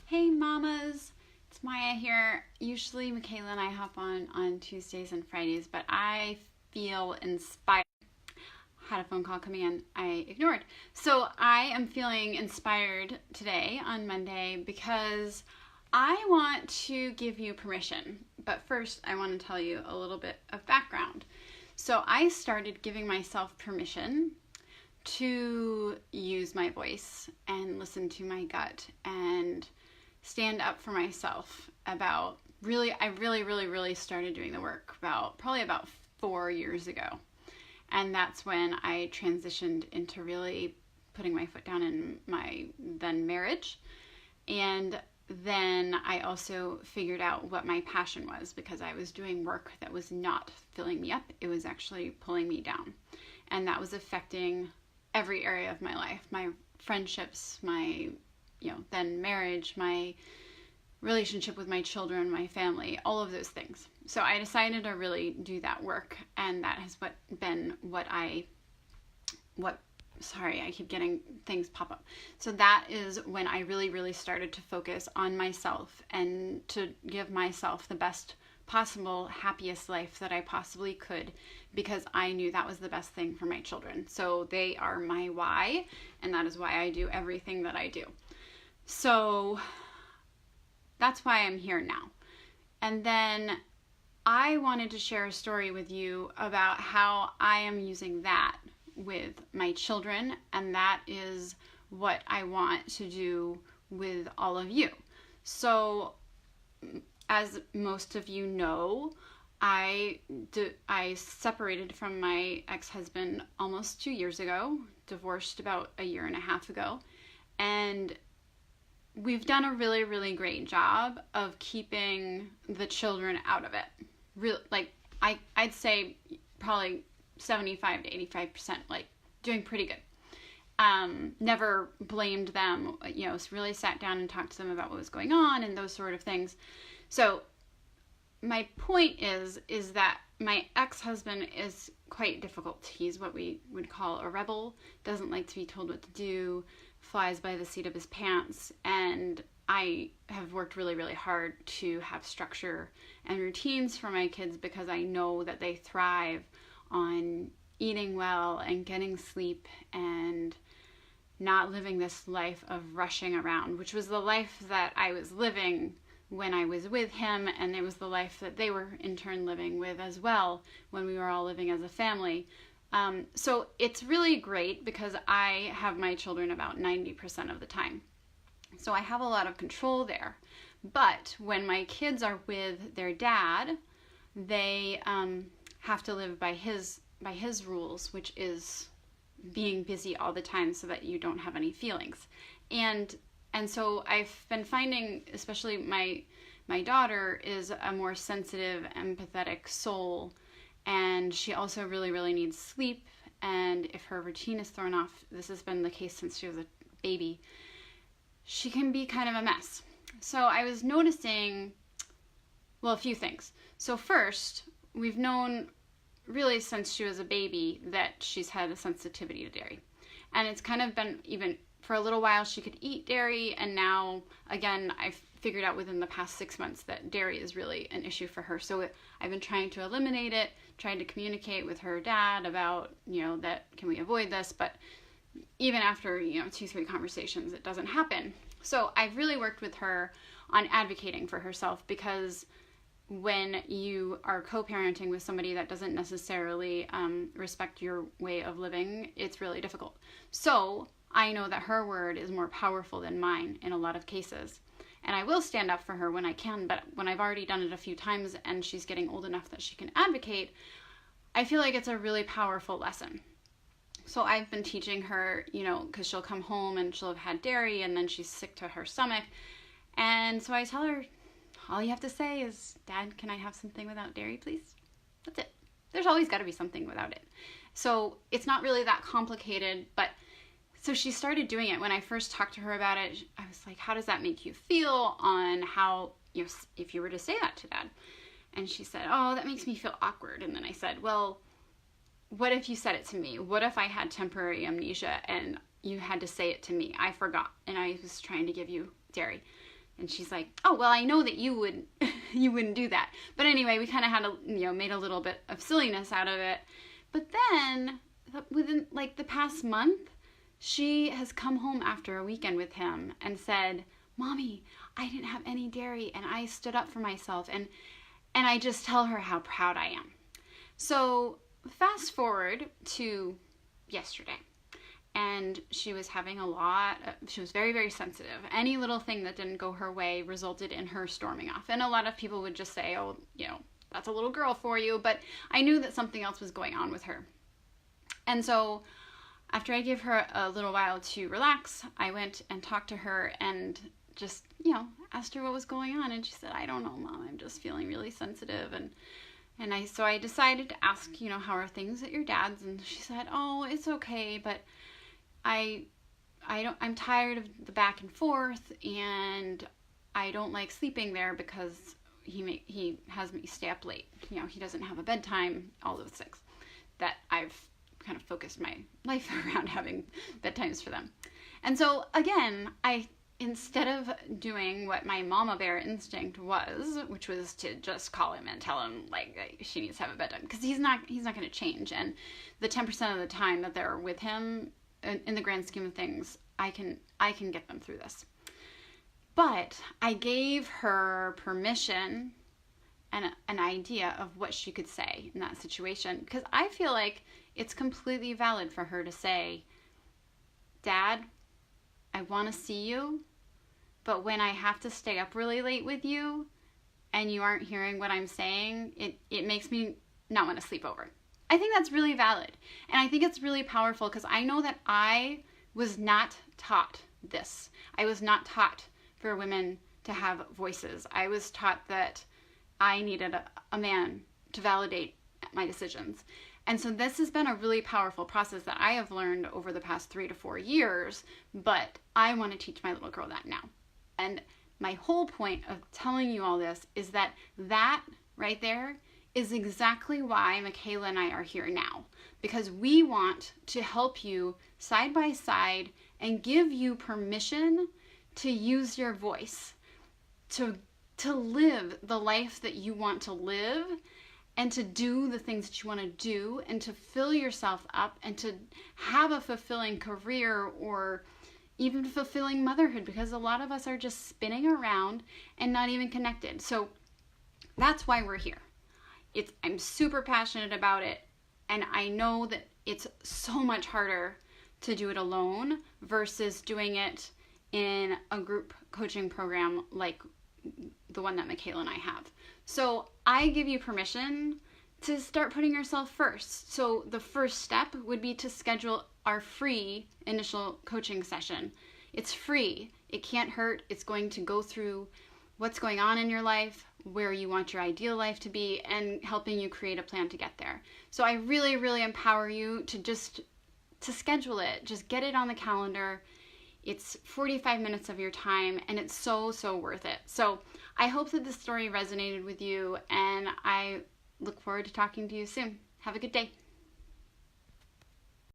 Hey mamas, it's Maya here. Usually Michaela and I hop on Tuesdays and Fridays, but I feel inspired. Had a phone call coming in I ignored. So I am feeling inspired today on Monday because I want to give you permission. But first I want to tell you a little bit of background. So I started giving myself permission to use my voice and listen to my gut and stand up for myself about I really started doing the work probably about 4 years ago. And that's when I transitioned into really putting my foot down in my then marriage. And then I also figured out what my passion was, because I was doing work that was not filling me up. It was actually pulling me down. And that was affecting every area of my life, my friendships, my then marriage, my relationship with my children, my family, all of those things. So I decided to really do that work, and that has sorry, I keep getting things pop up. So that is when I really started to focus on myself and to give myself the best possible, happiest life that I possibly could, because I knew that was the best thing for my children. So they are my why, and that is why I do everything that I do. So that's why I'm here now. And then I wanted to share a story with you about how I am using that with my children, and that is what I want to do with all of you. So as most of you know, I separated from my ex-husband almost 2 years ago, divorced about a year and a half ago, and we've done a really great job of keeping the children out of it. I'd say probably 75 to 85%, doing pretty good. Never blamed them, really sat down and talked to them about what was going on and those sort of things. So my point is that my ex-husband is quite difficult. He's what we would call a rebel, doesn't like to be told what to do, flies by the seat of his pants, and I have worked really hard to have structure and routines for my kids, because I know that they thrive on eating well and getting sleep and not living this life of rushing around, which was the life that I was living when I was with him, and it was the life that they were in turn living with as well when we were all living as a family. So it's really great because I have my children about 90% of the time. So I have a lot of control there. But when my kids are with their dad, they have to live by his rules, which is being busy all the time so that you don't have any feelings. And so I've been finding, especially my daughter is a more sensitive, empathetic soul, and she also really needs sleep. And if her routine is thrown off, this has been the case since she was a baby, she can be kind of a mess. So I was noticing, a few things. So first, we've known really since she was a baby that she's had a sensitivity to dairy. And it's kind of been, even for a little while she could eat dairy, and now again I've figured out within the past 6 months that dairy is really an issue for her. So I've been trying to eliminate it, trying to communicate with her dad about, that can we avoid this, but even after 2-3 conversations it doesn't happen. So I've really worked with her on advocating for herself, because when you are co-parenting with somebody that doesn't necessarily respect your way of living, it's really difficult. So I know that her word is more powerful than mine in a lot of cases. And I will stand up for her when I can, but when I've already done it a few times and she's getting old enough that she can advocate, I feel like it's a really powerful lesson. So I've been teaching her, because she'll come home and she'll have had dairy and then she's sick to her stomach. And so I tell her, all you have to say is, Dad, can I have something without dairy, please? That's it. There's always got to be something without it. So it's not really that complicated, but so she started doing it. When I first talked to her about it, I was like, how does that make you feel on how, if you were to say that to Dad? And she said, oh, that makes me feel awkward. And then I said, well, what if you said it to me? What if I had temporary amnesia and you had to say it to me? I forgot and I was trying to give you dairy. And she's like, oh, well, I know that you wouldn't do that. But anyway, we kind of had made a little bit of silliness out of it. But then within like the past month, she has come home after a weekend with him and said, Mommy, I didn't have any dairy and I stood up for myself. And I just tell her how proud I am. So fast forward to yesterday. And she was having she was very, very sensitive. Any little thing that didn't go her way resulted in her storming off. And a lot of people would just say, oh, that's a little girl for you. But I knew that something else was going on with her. And so after I gave her a little while to relax, I went and talked to her and just, asked her what was going on. And she said, I don't know, Mom, I'm just feeling really sensitive. So I decided to ask, how are things at your dad's? And she said, oh, it's okay, but I'm tired of the back and forth, and I don't like sleeping there because he has me stay up late. He doesn't have a bedtime, all those things that I've kind of focused my life around having bedtimes for them. And so again, instead of doing what my mama bear instinct was, which was to just call him and tell him like she needs to have a bedtime, because he's not going to change, and the 10% of the time that they're with him, in the grand scheme of things, I can get them through this. But I gave her permission and an idea of what she could say in that situation, because I feel like it's completely valid for her to say, Dad, I want to see you, but when I have to stay up really late with you and you aren't hearing what I'm saying, it makes me not want to sleep over. I think that's really valid. And I think it's really powerful because I know that I was not taught this. I was not taught for women to have voices. I was taught that I needed a man to validate my decisions. And so this has been a really powerful process that I have learned over the past 3 to 4 years, but I want to teach my little girl that now. And my whole point of telling you all this is that right there is exactly why Michaela and I are here now, because we want to help you side by side and give you permission to use your voice, to live the life that you want to live, and to do the things that you want to do, and to fill yourself up, and to have a fulfilling career or even fulfilling motherhood, because a lot of us are just spinning around and not even connected. So that's why we're here. I'm super passionate about it, and I know that it's so much harder to do it alone versus doing it in a group coaching program like the one that Michaela and I have. So I give you permission to start putting yourself first. So the first step would be to schedule our free initial coaching session. It's free. It can't hurt. It's going to go through what's going on in your life, where you want your ideal life to be, and helping you create a plan to get there. So I really, really empower you to schedule it. Just get it on the calendar. It's 45 minutes of your time, and it's so, so worth it. So I hope that this story resonated with you, and I look forward to talking to you soon. Have a good day.